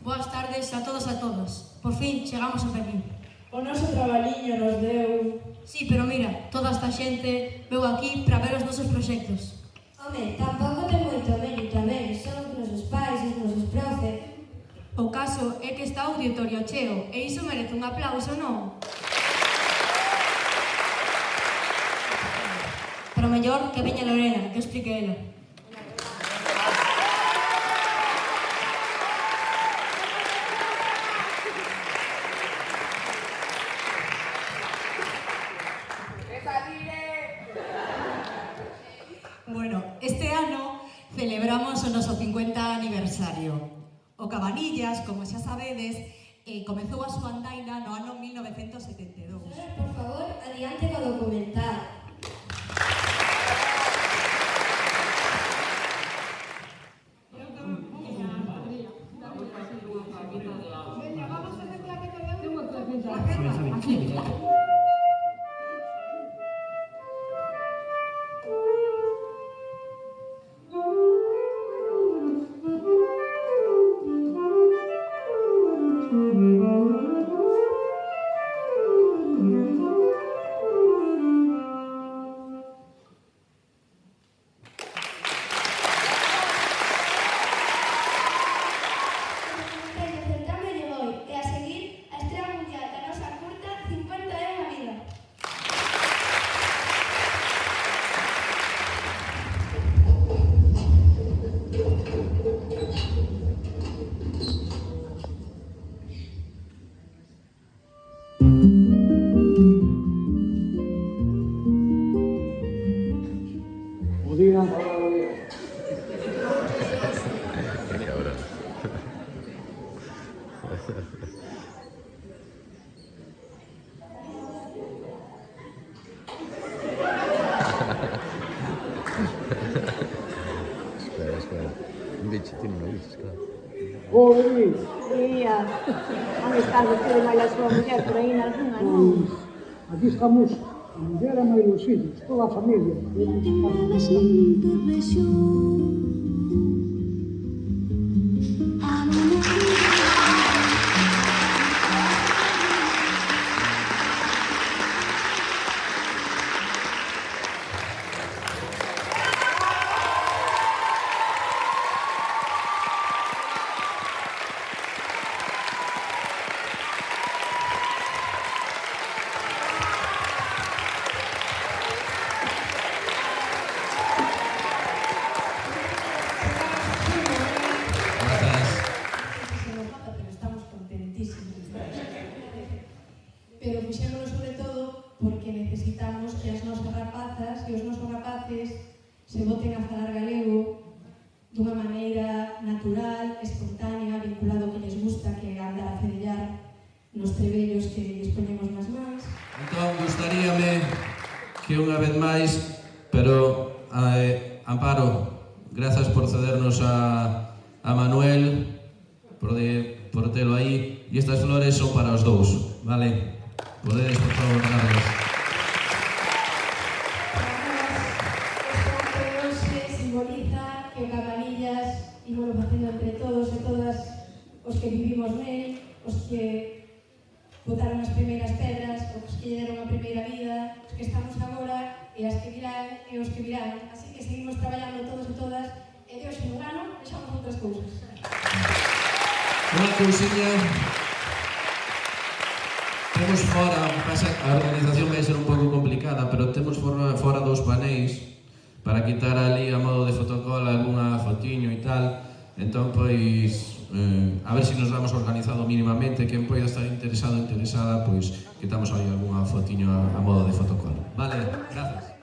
Boas tardes a todos e a todas. Por fin chegamos ata aquí. O noso trabaliño nos deu... Sí, pero mira, toda esta xente veu aquí para ver os nosos proxectos. Home, tampouco ten moito mérito, a ver, son os nosos pais, os nosos profes. O caso é que está o auditorio cheo, e iso merece un aplauso, non? Pero mellor que veña Lorena, que explique ela. Bueno, este ano celebramos o noso 50 aniversario. O Cabanillas, como xa sabedes, comezou a súa andaina no ano 1972. Por favor, adiante co documental. Espera. Un bicho, tiene una bicho, claro. Luis! Ia, onde está vostede máis a súa muller por aí nalgúna, non? Aquí estamos a muller e máis os fillos, toda a familia. Pero fixémolo sobre todo porque necesitamos que as nosas rapazas e os nosos rapaces se boten a falar galego dunha maneira natural, espontánea, vinculado ao que lles gusta, que é andar a cedellar nos trebellos que lles poñemos nas mans. Entón, gustaríame que unha vez máis, pero Amparo, grazas por cedernos a Manuel, por telo aí, e estas flores son para os dous, vale? Podedes, por favor, darlas. Para nós, este simboliza que o Cabanillas ímolo facendo entre todos e todas os que vivimos nel, os que botaron as primeiras pedras, os que deron a primeira vida, os que estamos agora e as que virán e os que virán. Así que seguimos traballando todos e todas e de hoxe no ano deixamos outras cousas. Unha cousiña, temos fora, a organización vai ser un pouco complicada, pero temos fora dos panéis para quitar ali a modo de fotocol algunha fotiño e tal. Entón, pois, a ver se nos damos organizado mínimamente, quen poida estar interesado ou interesada, pois, quitamos aí algunha fotiño a modo de fotocol. Vale, grazas.